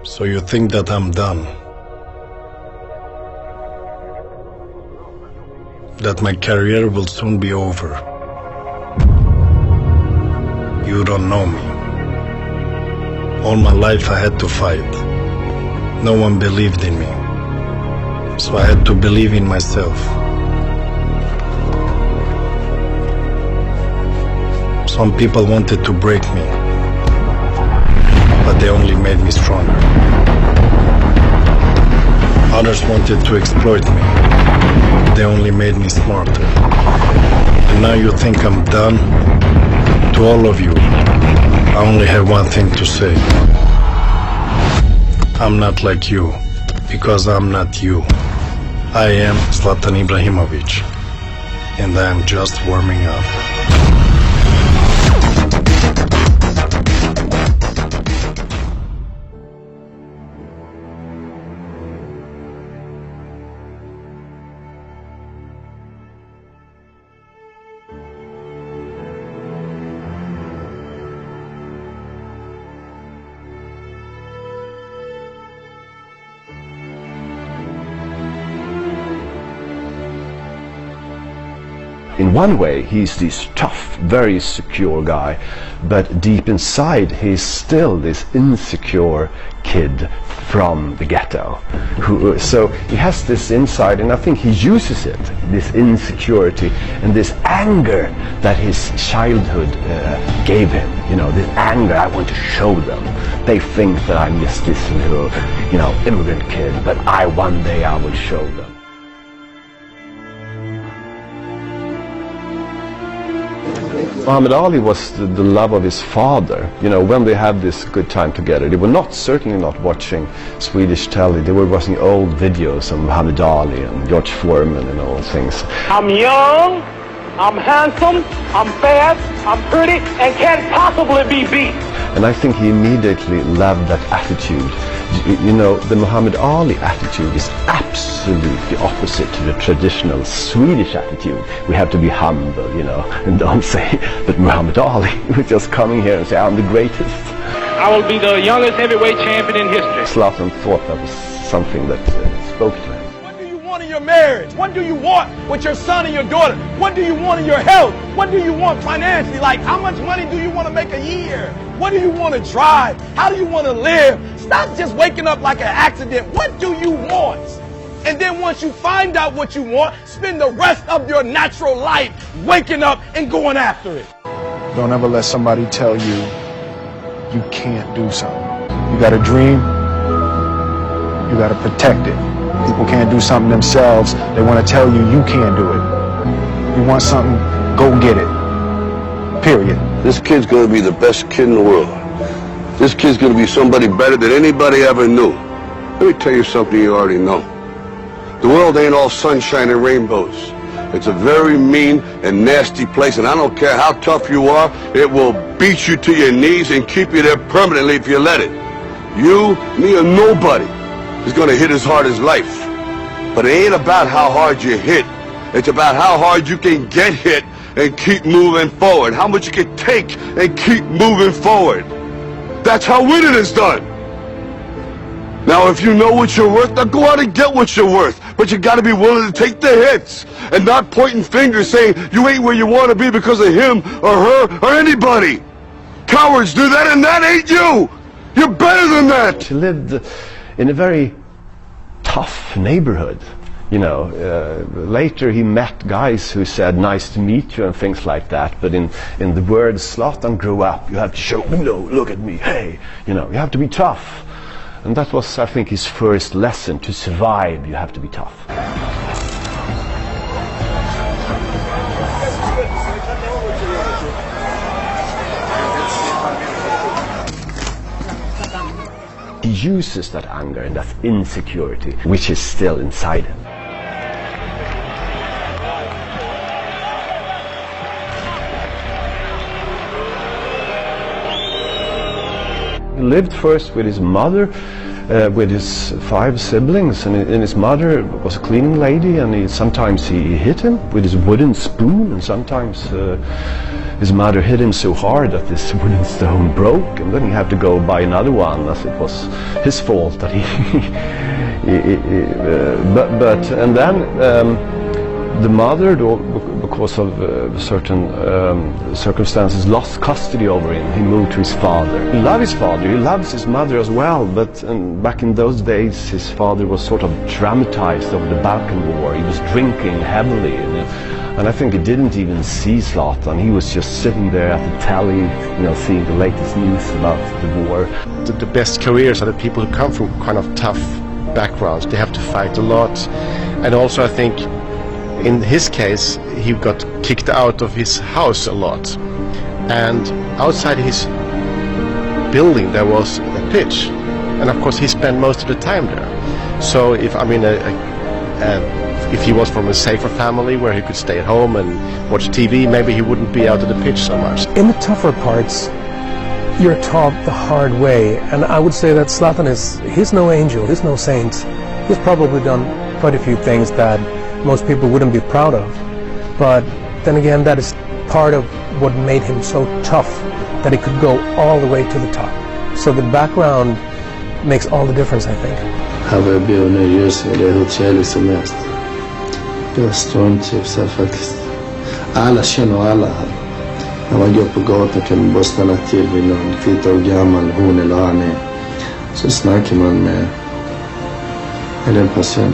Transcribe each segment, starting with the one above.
So you think that I'm done? That my career will soon be over? You don't know me. All my life I had to fight. No one believed in me. So I had to believe in myself. Some people wanted to break me, but they only made me stronger. Others wanted to exploit me. They only made me smarter. And now you think I'm done? To all of you, I only have one thing to say. I'm not like you, because I'm not you. I am Zlatan Ibrahimović, and I am just warming up. In one way, he's this tough, very secure guy, but deep inside, he's still this insecure kid from the ghetto. So he has this inside, and I think he uses it, this insecurity and this anger that his childhood gave him. You know, this anger, I want to show them. They think that I'm just this little, immigrant kid, but one day I will show them. Muhammad Ali was the love of his father. When they had this good time together, they were certainly not watching Swedish telly. They were watching old videos of Muhammad Ali and George Foreman and all things. I'm young, I'm handsome, I'm fast, I'm pretty, and can't possibly be beat. And I think he immediately loved that attitude. The Muhammad Ali attitude is absolutely opposite to the traditional Swedish attitude. We have to be humble, and don't say that Muhammad Ali was just coming here and say, I'm the greatest. I will be the youngest heavyweight champion in history. Zlatan thought that was something that spoke to him. What do you want in your marriage? What do you want with your son and your daughter? What do you want in your health? What do you want financially? Like, how much money do you want to make a year? What do you want to drive? How do you want to live? Stop just waking up like an accident. What do you want? And then once you find out what you want, spend the rest of your natural life waking up and going after it. Don't ever let somebody tell you you can't do something. You got a dream, you got to protect it. People can't do something themselves. They want to tell you you can't do it. You want something, go get it. Period. This kid's going to be the best kid in the world. This kid's going to be somebody better than anybody ever knew. Let me tell you something you already know. The world ain't all sunshine and rainbows. It's a very mean and nasty place, and I don't care how tough you are, it will beat you to your knees and keep you there permanently if you let it. You, me, or nobody is going to hit as hard as life. But it ain't about how hard you hit. It's about how hard you can get hit and keep moving forward. How much you can take and keep moving forward. That's how winning is done. Now, if you know what you're worth, now go out and get what you're worth. But you got to be willing to take the hits and not pointing fingers saying you ain't where you want to be because of him or her or anybody. Cowards do that, and that ain't you. You're better than that. He lived in a very tough neighborhood. Later he met guys who said, nice to meet you and things like that. But in the words Zlatan grew up, you have to show, look at me, hey, you have to be tough. And that was, I think, his first lesson. To survive, you have to be tough. He uses that anger and that insecurity, which is still inside him. He lived first with his mother, with his 5 siblings, and his mother was a cleaning lady, and sometimes he hit him with his wooden spoon, and sometimes his mother hit him so hard that this wooden stone broke, and then he had to go buy another one, as it was his fault that and then the mother, because of certain circumstances, lost custody over him. He moved to his father. He loved his father, he loves his mother as well, but back in those days his father was sort of traumatized over the Balkan War. He was drinking heavily, and I think he didn't even see Zlatan. He was just sitting there at the telly, seeing the latest news about the war. The best careers are the people who come from kind of tough backgrounds. They have to fight a lot, and also I think in his case he got kicked out of his house a lot, and outside his building there was a pitch, and of course he spent most of the time there. So if he was from a safer family where he could stay at home and watch TV, maybe he wouldn't be out at the pitch so much. In the tougher parts, you're taught the hard way, and I would say that Zlatan he's no angel, he's no saint. He's probably done quite a few things that most people wouldn't be proud of, but then again, that is part of what made him so tough, that he could go all the way to the top. So the background makes all the difference, I think. Här var jag bor nu just nu, det är hur trevligt som helst. Jag stormtrivs här faktiskt. Alla känner alla här. När man går på gatan kan man bara stanna till vid någon, titta hur gammal hon eller han är. Så snackar man med den personen.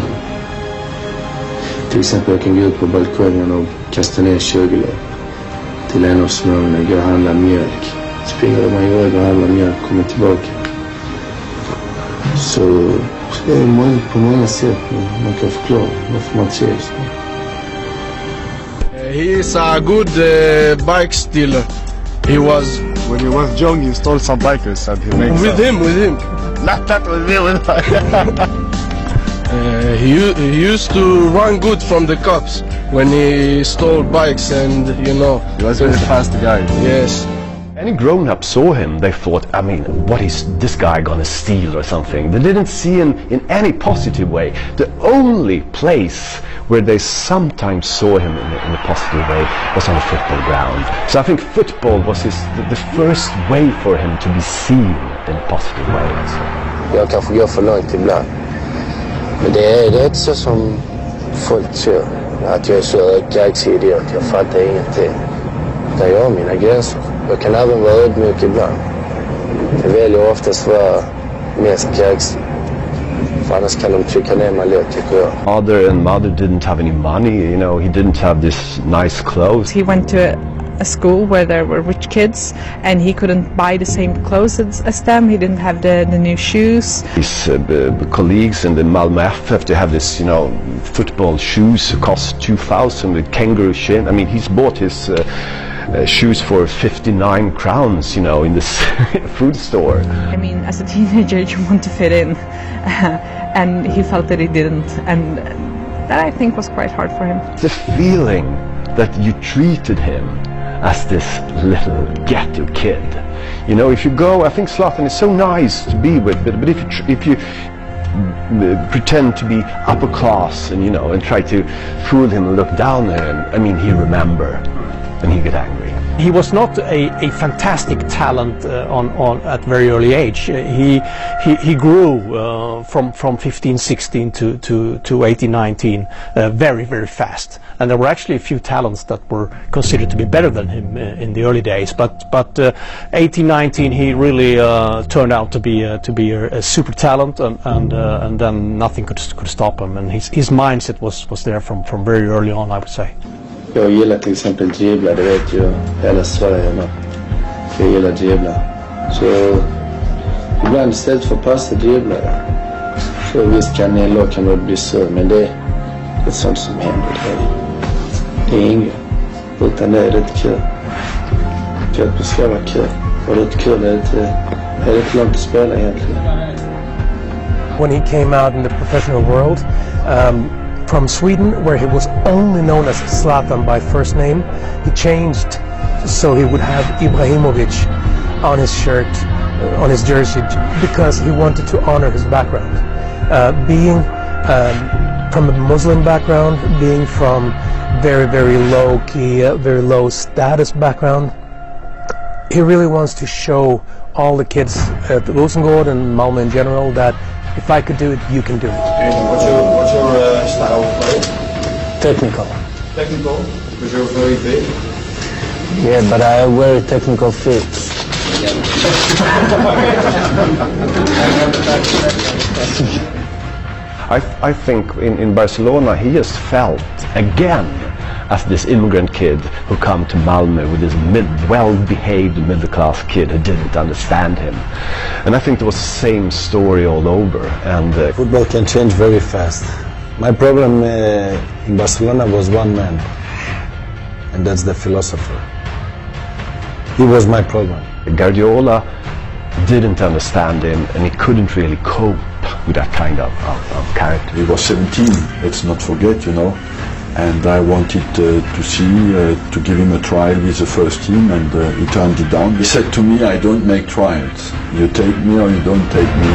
Till exempel jag kan gå ut på balkongen och kasta ner 20 löp till en av smånarna, gå och handla mjölk. Springer man iväg och handlar mjölk, kommer tillbaka. Så det är på många sätt man kan förklara varför man trivs. He is a good bike stealer. He was... When he was young, he stole some bikers and he makes With him. Not that with me. He used to run good from the cops when he stole bikes, and He was a very fast guy. Yes. Any grown-up saw him, they thought, I mean, what is this guy gonna steal or something? They didn't see him in any positive way. The only place where they sometimes saw him in a positive way was on the football ground. So I think football was the first way for him to be seen in a positive way. Jag kanske går för långt ibland. Men det är inte så som folk tror. Att jag är så ökagsidiot, jag fattar ingenting. Där jag har mina gränser. Jag kan även vara ödmjuk ibland. Jag väljer oftast vara mest kaxig. För annars kan de trycka ner mig lätt, tycker jag. Father and mother didn't have any money, he didn't have this nice clothes. He went to a school where there were rich kids, and he couldn't buy the same clothes as them. He didn't have the new shoes. His colleagues in the Malmö FF, they have this, football shoes cost 2,000 with kangaroo shin. I mean, he's bought his shoes for 59 crowns, in this food store. I mean, as a teenager, you want to fit in, and he felt that he didn't, and that I think was quite hard for him. The feeling that you treated him as this little ghetto kid. If you go, I think Zlatan is so nice to be with, but if you pretend to be upper class and and try to fool him and look down at him, I mean, he remember and he get angry. He was not a fantastic talent at very early age. He grew from 15, 16 to 18, 19 very, very fast. And there were actually a few talents that were considered to be better than him in the early days. But 18, 19, he really turned out to be a super talent, and then nothing could stop him. And his mindset was there from very early on, I would say. Jag gillar till exempel dribbla, det vet ju hela Sverige. Jag gillar dribbla. Så ibland istället för passa dribbla. Så visst kan det bli så, men det är sånt som händer. Det är inget. Utan det är rätt kul. Det ska vara kul. Och rätt kul är det inte långt att spela egentligen. When he came out in the professional world, from Sweden, where he was only known as Zlatan by first name, he changed so he would have ابرهيمفتش on his shirt on his jersey because he wanted to honor his background. Being from a Muslim background, being from very, very low key, very low status background, he really wants to show all the kids at Rosengård and Malmö in general that if I could do it, you can do it. What's your style of play? Technical. Technical? Because you're very big. Yeah, but I have very technical feet. I think in Barcelona he just felt again as this immigrant kid who come to Malmö with this well-behaved middle-class kid who didn't understand him. And I think it was the same story all over. And Football can change very fast. My problem in Barcelona was one man, and that's the philosopher. He was my problem. Guardiola didn't understand him, and he couldn't really cope with that kind of character. He was 17, let's not forget, you know. And I wanted to give him a trial with the first team, and he turned it down. He said to me, I don't make trials. You take me or you don't take me.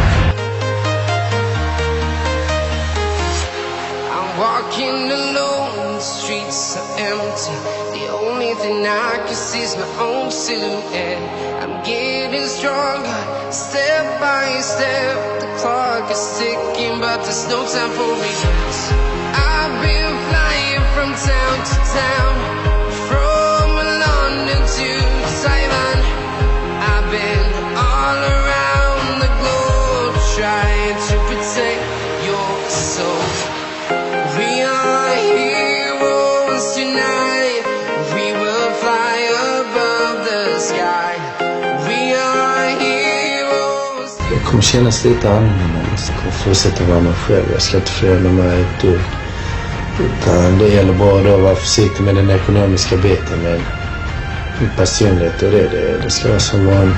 I'm walking alone, the streets are empty. The only thing I can see is my own silhouette. I'm getting stronger, step by step. The clock is ticking, but there's no time for regrets. I've been flying from town to town, from London to Taiwan. I've been all around the globe trying to protect your soul. We are heroes tonight. We will fly above the sky. We are heroes. Jag kommer kännas lite annorlunda. Jag kommer fortsätta vara mig själv. Jag ska inte förändra mig ett dugg. Utan det gäller bara att vara försiktig med den ekonomiska biten. Men min personlighet och det ska vara som vanligt.